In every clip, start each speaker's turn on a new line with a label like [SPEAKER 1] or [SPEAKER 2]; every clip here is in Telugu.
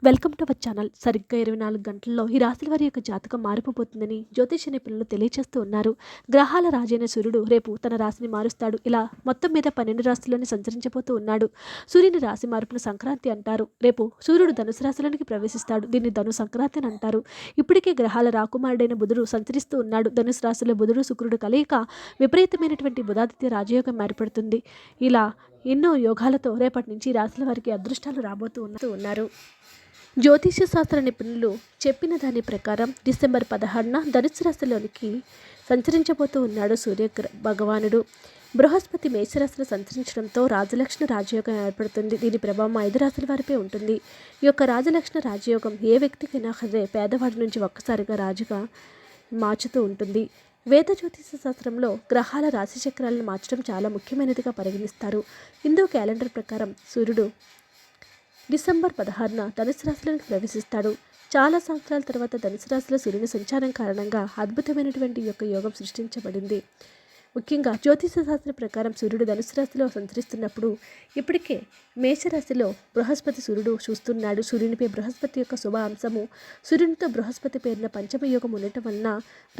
[SPEAKER 1] Welcome to our channel. సరిగ్గా 24 గంటల్లో ఈ రాశుల వారి యొక్క జాతకం మారిపోతుందని జ్యోతిష నిపుణులు తెలియజేస్తూ ఉన్నారు. గ్రహాల రాజైన సూర్యుడు రేపు తన రాశిని మారుస్తాడు. ఇలా మొత్తం మీద 12 రాశుల్లోని సంచరించబోతూ ఉన్నాడు. సూర్యుని రాశి మార్పును సంక్రాంతి అంటారు. రేపు సూర్యుడు ధనుసు రాశిలోనికి ప్రవేశిస్తాడు. దీన్ని ధను సంక్రాంతి అని అంటారు. ఇప్పటికే గ్రహాల రాకుమారుడైన బుధుడు సంచరిస్తూ ఉన్నాడు. ధనుసు రాశిలో బుధుడు శుక్రుడు కలయిక విపరీతమైనటువంటి బుధాదిత్య రాజయోగం ఏర్పడుతుంది. ఇలా ఎన్నో యోగాలతో రేపటి నుంచి రాశుల వారికి అదృష్టాలు రాబోతూ ఉన్నారు. జ్యోతిష శాస్త్ర నిపుణులు చెప్పిన దాని ప్రకారం డిసెంబర్ 16న ధనుసు రాశిలోనికి సంచరించబోతూ ఉన్నాడు సూర్య భగవానుడు. బృహస్పతి మేషరాశిలో సంచరించడంతో రాజలక్ష్మి రాజయోగం ఏర్పడుతుంది. దీని ప్రభావం 5 రాశుల వారిపై ఉంటుంది. ఈ యొక్క రాజలక్ష్మి రాజయోగం ఏ వ్యక్తికైనా సరే పేదవాడి నుంచి ఒక్కసారిగా రాజుగా మార్చుతూ ఉంటుంది. వేద జ్యోతిష శాస్త్రంలో గ్రహాల రాశి చక్రాలను మార్చడం చాలా ముఖ్యమైనదిగా పరిగణిస్తారు. హిందూ క్యాలెండర్ ప్రకారం సూర్యుడు డిసెంబర్ 16న ధనుసు రాశిలోకి ప్రవేశిస్తాడు. చాలా సంవత్సరాల తర్వాత ధనుసు రాశిలో సూర్యుని సంచారం కారణంగా అద్భుతమైనటువంటి యొక్క యోగం సృష్టించబడింది. ముఖ్యంగా జ్యోతిష శాస్త్ర ప్రకారం సూర్యుడు ధనుసు రాశిలో సంచరిస్తున్నప్పుడు ఇప్పటికే మేషరాశిలో బృహస్పతి సూర్యుడు చూస్తున్నాడు. సూర్యునిపై బృహస్పతి యొక్క శుభ అంశము సూర్యునితో బృహస్పతి పేరున పంచమ యోగం ఉండటం వలన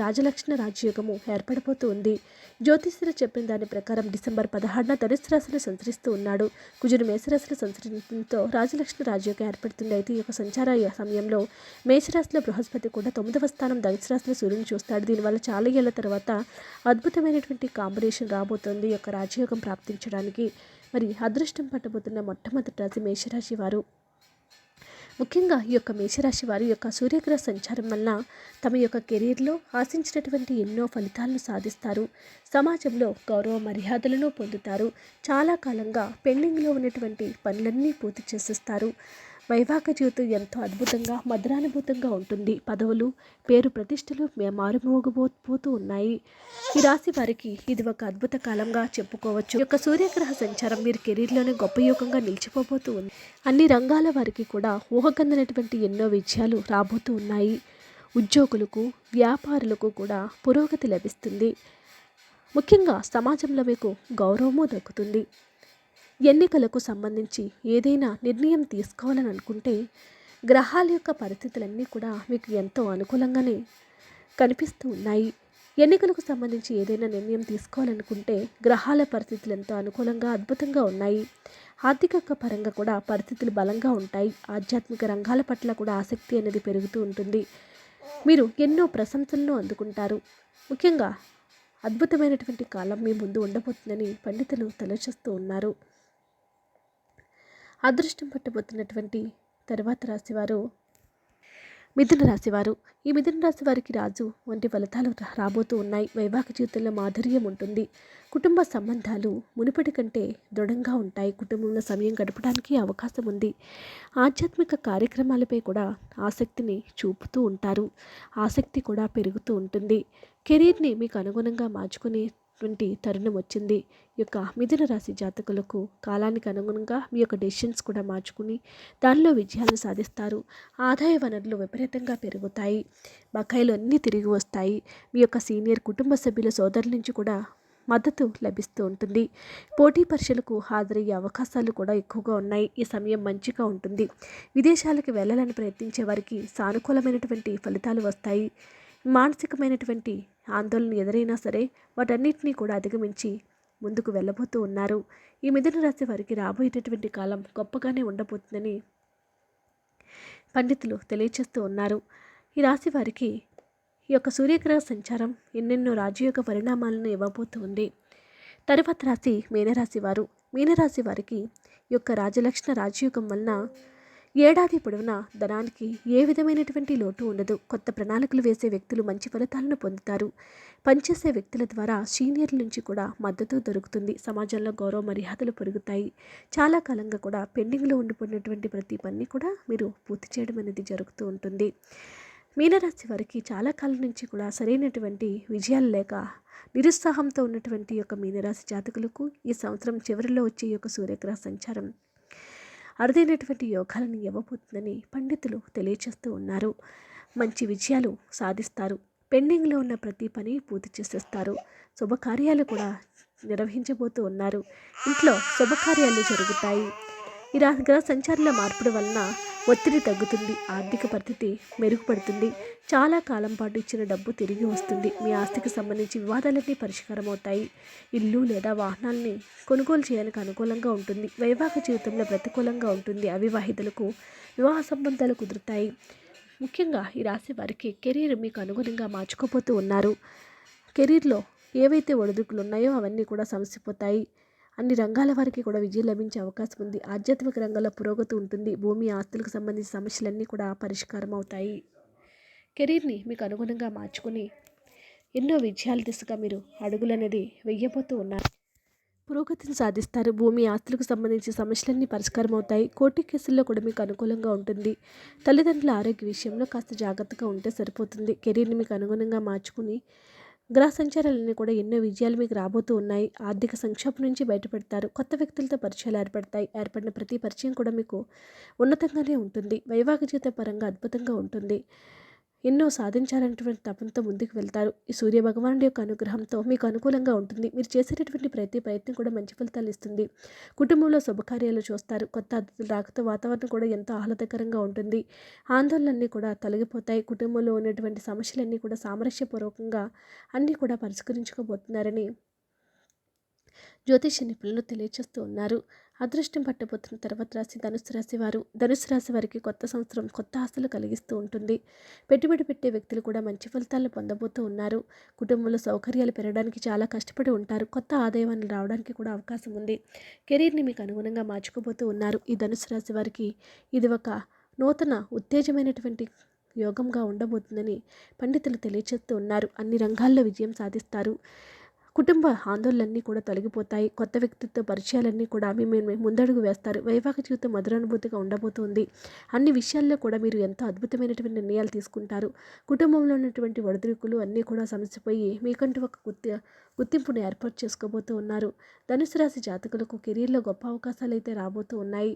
[SPEAKER 1] రాజలక్ష్మి రాజయోగము ఏర్పడిపోతూ ఉంది. జ్యోతిష్యులు చెప్పిన దాని ప్రకారం డిసెంబర్ 16న ధనుసు రాశిలో సంచరిస్తూ ఉన్నాడు. కుజుడు మేషరాశిలో సంచరించడంతో రాజలక్ష్మి రాజయోగం ఏర్పడుతుంది. అయితే ఈ యొక్క సంచార సమయంలో మేషరాశిలో బృహస్పతి కూడా 9వ స్థానం ధనుసు రాశిలో సూర్యుని చూస్తాడు. దీనివల్ల చాలా ఏళ్ల తర్వాత అద్భుతమైనటువంటి కాంబినేషన్ రాబోతోంది ఈ యొక్క రాజయోగం ప్రాప్తించడానికి. మరి అదృష్టం పట్టబోతున్న మొట్టమొదటి రాశి మేషరాశి వారు. ముఖ్యంగా ఈ యొక్క మేషరాశి వారి యొక్క సూర్యగ్రహ సంచారం వలన తమ యొక్క కెరీర్లో ఆశించినటువంటి ఎన్నో ఫలితాలను సాధిస్తారు. సమాజంలో గౌరవ మర్యాదలను పొందుతారు. చాలా కాలంగా పెండింగ్లో ఉన్నటువంటి పనులన్నీ పూర్తి చేసేస్తారు. వైవాహిక జీవితం ఎంతో అద్భుతంగా మధురానుభూతంగా ఉంటుంది. పదవులు పేరు ప్రతిష్టలు మారుమోగిపోతూ ఉన్నాయి. ఈ రాశి వారికి ఇది ఒక అద్భుత కాలంగా చెప్పుకోవచ్చు. ఈ యొక్క సూర్యగ్రహ సంచారం వీరి కెరీర్లోనే గొప్ప యోగంగా నిలిచిపోతూ ఉంది. అన్ని రంగాల వారికి కూడా ఊహకందనటువంటి ఎన్నో విజయాలు రాబోతూ ఉన్నాయి. ఉద్యోగులకు వ్యాపారులకు కూడా పురోగతి లభిస్తుంది. ముఖ్యంగా సమాజంలో మీకు గౌరవము దక్కుతుంది. ఎన్నికలకు సంబంధించి ఏదైనా నిర్ణయం తీసుకోవాలని అనుకుంటే గ్రహాల యొక్క పరిస్థితులన్నీ కూడా మీకు ఎంతో అనుకూలంగానే కనిపిస్తూ ఉన్నాయి. ఎన్నికలకు సంబంధించి ఏదైనా నిర్ణయం తీసుకోవాలనుకుంటే గ్రహాల పరిస్థితులు ఎంతో అనుకూలంగా అద్భుతంగా ఉన్నాయి. ఆర్థిక పరంగా కూడా పరిస్థితులు బలంగా ఉంటాయి. ఆధ్యాత్మిక రంగాల పట్ల కూడా ఆసక్తి అనేది పెరుగుతూ ఉంటుంది. మీరు ఎన్నో ప్రశంసలను అందుకుంటారు. ముఖ్యంగా అద్భుతమైనటువంటి కాలం మీ ముందు ఉండబోతుందని పండితులు తెలియజేస్తూ ఉన్నారు. అదృష్టం పట్టబోతున్నటువంటి తర్వాత రాశివారు మిథున రాశివారు. ఈ మిథున రాశి వారికి రాజు వంటి ఫలితాలు రాబోతూ ఉన్నాయి. వైవాహిక జీవితంలో మాధుర్యం ఉంటుంది. కుటుంబ సంబంధాలు మునుపటి కంటే దృఢంగా ఉంటాయి. కుటుంబంలో సమయం గడపడానికి అవకాశం ఉంది. ఆధ్యాత్మిక కార్యక్రమాలపై కూడా ఆసక్తిని చూపుతూ ఉంటారు. ఆసక్తి కూడా పెరుగుతూ ఉంటుంది. కెరీర్ని మీకు అనుగుణంగా మార్చుకునే తరుణం వచ్చింది. ఈ యొక్క మిథున రాశి జాతకులకు కాలానికి అనుగుణంగా మీ యొక్క డెసిషన్స్ కూడా మార్చుకుని దానిలో విజయాలను సాధిస్తారు. ఆదాయ వనరులు విపరీతంగా పెరుగుతాయి. బకాయిలు అన్నీ తిరిగి వస్తాయి. మీ యొక్క సీనియర్ కుటుంబ సభ్యుల సోదరుల నుంచి కూడా మద్దతు లభిస్తూ ఉంటుంది. పోటీ పరీక్షలకు హాజరయ్యే అవకాశాలు కూడా ఎక్కువగా ఉన్నాయి. ఈ సమయం మంచిగా ఉంటుంది. విదేశాలకు వెళ్ళాలని ప్రయత్నించే వారికి సానుకూలమైనటువంటి ఫలితాలు వస్తాయి. మానసికమైనటువంటి ఆందోళన ఎదురైనా సరే వాటన్నిటినీ కూడా అధిగమించి ముందుకు వెళ్ళబోతూ ఉన్నారు. ఈ మిథున రాశి వారికి రాబోయేటటువంటి కాలం గొప్పగానే ఉండబోతుందని పండితులు తెలియజేస్తూ ఉన్నారు. ఈ రాశి వారికి ఈ యొక్క సూర్యగ్రహ సంచారం ఎన్నెన్నో రాజయోగ పరిణామాలను ఇవ్వబోతూ ఉంది. తరువాత రాశి మీనరాశి వారు. మీనరాశి వారికి ఈ యొక్క రాజలక్ష్మి రాజయోగం వలన ఏడాది పొడవునా ధనానికి ఏ విధమైనటువంటి లోటు ఉండదు. కొత్త ప్రణాళికలు వేసే వ్యక్తులు మంచి ఫలితాలను పొందుతారు. పనిచేసే వ్యక్తుల ద్వారా సీనియర్ల నుంచి కూడా మద్దతు దొరుకుతుంది. సమాజంలో గౌరవ మర్యాదలు పెరుగుతాయి. చాలా కాలంగా కూడా పెండింగ్లో ఉండిపోయినటువంటి ప్రతి పని కూడా మీరు పూర్తి చేయడం అనేది జరుగుతూ ఉంటుంది. మీనరాశి వారికి చాలా కాలం నుంచి కూడా సరైనటువంటి విజయాలు లేక నిరుత్సాహంతో ఉన్నటువంటి యొక్క మీనరాశి జాతకులకు ఈ సంవత్సరం చివరిలో వచ్చే యొక్క సూర్యగ్రహ సంచారం అరుదైనటువంటి యోగాలను ఇవ్వబోతుందని పండితులు తెలియజేస్తూ ఉన్నారు. మంచి విజయాలు సాధిస్తారు. పెండింగ్లో ఉన్న ప్రతి పని పూర్తి చేసేస్తారు. శుభకార్యాలు కూడా నిర్వహించబోతూ ఉన్నారు. ఇంట్లో శుభకార్యాలు జరుగుతాయి. ఈ గ్రహ సంచారంలో మార్పుల వలన ఒత్తిడి తగ్గుతుంది, ఆర్థిక పరిస్థితి మెరుగుపడుతుంది, చాలా కాలం పాటు ఇచ్చిన డబ్బు తిరిగి వస్తుంది, మీ ఆస్తికి సంబంధించి వివాదాలన్నీ పరిష్కారం అవుతాయి, ఇల్లు లేదా వాహనాల్ని కొనుగోలు చేయడానికి అనుకూలంగా ఉంటుంది, వైవాహిక జీవితంలో ప్రతికూలంగా ఉంటుంది, అవివాహితులకు వివాహ సంబంధాలు కుదురుతాయి. ముఖ్యంగా ఈ రాశి వారికి కెరీర్ మీకు అనుగుణంగా మార్చుకోబోతూ ఉన్నారు. కెరీర్లో ఏవైతే ఒడిదుడుకులు ఉన్నాయో అవన్నీ కూడా సమసిపోతాయి. అన్ని రంగాల వారికి కూడా విజయం లభించే అవకాశం ఉంది. ఆధ్యాత్మిక రంగంలో పురోగతి ఉంటుంది. భూమి ఆస్తులకు సంబంధించిన సమస్యలన్నీ కూడా పరిష్కారం అవుతాయి. కెరీర్ని మీకు అనుగుణంగా మార్చుకుని ఎన్నో విజయాల దిశగా మీరు అడుగులు అనేది వెయ్యబోతూ ఉన్నారు. పురోగతిని సాధిస్తారు. భూమి ఆస్తులకు సంబంధించిన సమస్యలన్నీ పరిష్కారం అవుతాయి. కోర్టు కేసుల్లో కూడా మీకు అనుకూలంగా ఉంటుంది. తల్లిదండ్రుల ఆరోగ్య విషయంలో కాస్త జాగ్రత్తగా ఉంటే సరిపోతుంది. కెరీర్ని మీకు అనుగుణంగా మార్చుకుని గ్రహ సంచారాలన్నీ కూడా ఎన్నో విజయాలు మీకు రాబోతూ ఉన్నాయి. ఆర్థిక సంక్షోభం నుంచి బయటపడతారు. కొత్త వ్యక్తులతో పరిచయాలు ఏర్పడతాయి. ఏర్పడిన ప్రతి పరిచయం కూడా మీకు ఉన్నతంగానే ఉంటుంది. వైవాహిక జీవిత పరంగా అద్భుతంగా ఉంటుంది. ఎన్నో సాధించాలనేటువంటి తపంతో ముందుకు వెళ్తారు. ఈ సూర్య భగవానుడి యొక్క అనుగ్రహంతో మీకు అనుకూలంగా ఉంటుంది. మీరు చేసేటటువంటి ప్రతి ప్రయత్నం కూడా మంచి ఫలితాలు ఇస్తుంది. కుటుంబంలో శుభకార్యాలు చూస్తారు. కొత్త అతిథుల రాకతో వాతావరణం కూడా ఎంతో ఆహ్లాదకరంగా ఉంటుంది. ఆందోళనలన్నీ కూడా తొలగిపోతాయి. కుటుంబంలో ఉన్నటువంటి సమస్యలన్నీ కూడా సామరస్యపూర్వకంగా అన్నీ కూడా పరిష్కరించుకోబోతున్నారని జ్యోతిష నిపుణులు తెలియజేస్తూ ఉన్నారు. అదృష్టం పట్టబోతున్న తర్వాత రాశి ధనుసు రాశి వారు. ధనుసు రాశి వారికి కొత్త సంవత్సరం కొత్త ఆశలు కలిగిస్తూ ఉంటుంది. పెట్టుబడి పెట్టే వ్యక్తులు కూడా మంచి ఫలితాలను పొందబోతూ ఉన్నారు. కుటుంబంలో సౌకర్యాలు పెరగడానికి చాలా కష్టపడి ఉంటారు. కొత్త ఆదాయాన్ని రావడానికి కూడా అవకాశం ఉంది. కెరీర్ని మీకు అనుగుణంగా మార్చుకోబోతూ ఉన్నారు. ఈ ధనుసు రాశి వారికి ఇది ఒక నూతన ఉత్తేజమైనటువంటి యోగంగా ఉండబోతుందని పండితులు తెలియజేస్తూ ఉన్నారు. అన్ని రంగాల్లో విజయం సాధిస్తారు. కుటుంబ ఆందోళనలన్నీ కూడా తొలగిపోతాయి. కొత్త వ్యక్తితో పరిచయాలన్నీ కూడా మీ ముందడుగు వేస్తారు. వైవాహిక జీవితం మధురానుభూతిగా ఉండబోతుంది. అన్ని విషయాల్లో కూడా మీరు ఎంతో అద్భుతమైనటువంటి నిర్ణయాలు తీసుకుంటారు. కుటుంబంలో ఉన్నటువంటి ఒడిదుడుకులు అన్నీ కూడా సమసిపోయి మీకంటూ ఒక గుర్తింపును ఏర్పాటు చేసుకోబోతూ ఉన్నారు. ధనుసు రాశి జాతకులకు కెరీర్లో గొప్ప అవకాశాలు అయితే రాబోతూ ఉన్నాయి.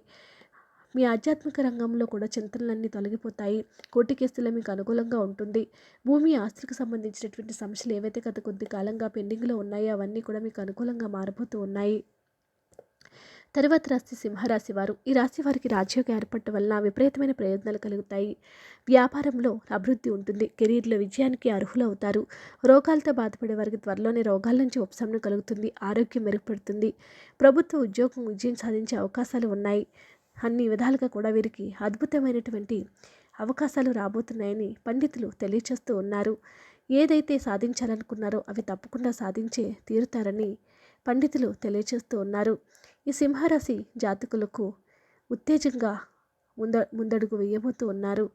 [SPEAKER 1] మీ ఆధ్యాత్మిక రంగంలో కూడా చింతనలన్నీ తొలగిపోతాయి. కోర్టు కేసుల్లో మీకు అనుకూలంగా ఉంటుంది. భూమి ఆస్తులకు సంబంధించినటువంటి సమస్యలు ఏవైతే గత కొద్ది కాలంగా పెండింగ్లో ఉన్నాయో అవన్నీ కూడా మీకు అనుకూలంగా మారబోతూ ఉన్నాయి. తరువాత రాశి సింహరాశి వారు. ఈ రాశి వారికి రాజ్యోగం ఏర్పడటం వలన విపరీతమైన ప్రయోజనాలు కలుగుతాయి. వ్యాపారంలో అభివృద్ధి ఉంటుంది. కెరీర్లో విజయానికి అర్హులవుతారు. రోగాలతో బాధపడే వారికి త్వరలోనే రోగాల నుంచి ఉపశమనం కలుగుతుంది. ఆరోగ్యం మెరుగుపడుతుంది. ప్రభుత్వ ఉద్యోగం విజయం సాధించే అవకాశాలు ఉన్నాయి. అన్ని విధాలుగా కూడా వీరికి అద్భుతమైనటువంటి అవకాశాలు రాబోతున్నాయని పండితులు తెలియచేస్తూ ఉన్నారు. ఏదైతే సాధించాలనుకున్నారో అవి తప్పకుండా సాధించే తీరుతారని పండితులు తెలియచేస్తూ ఉన్నారు. ఈ సింహరాశి జాతకులకు ఉత్తేజంగా ముందడుగు వేయబోతూ ఉన్నారు.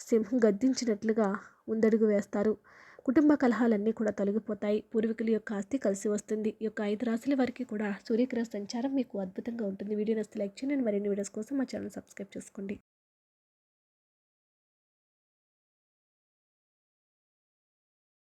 [SPEAKER 1] సింహం గద్దించినట్లుగా ముందడుగు వేస్తారు. కుటుంబ కలహాలన్నీ కూడా తొలగిపోతాయి. పూర్వీకుల యొక్క ఆస్తి కలిసి వస్తుంది. ఈ యొక్క 5 రాశుల వారికి కూడా సూర్యగ్రహ సంచారం మీకు అద్భుతంగా ఉంటుంది. వీడియో నచ్చితే లైక్ చేయండి. మరిన్ని వీడియోస్ కోసం మా ఛానల్ సబ్స్క్రైబ్ చేసుకోండి.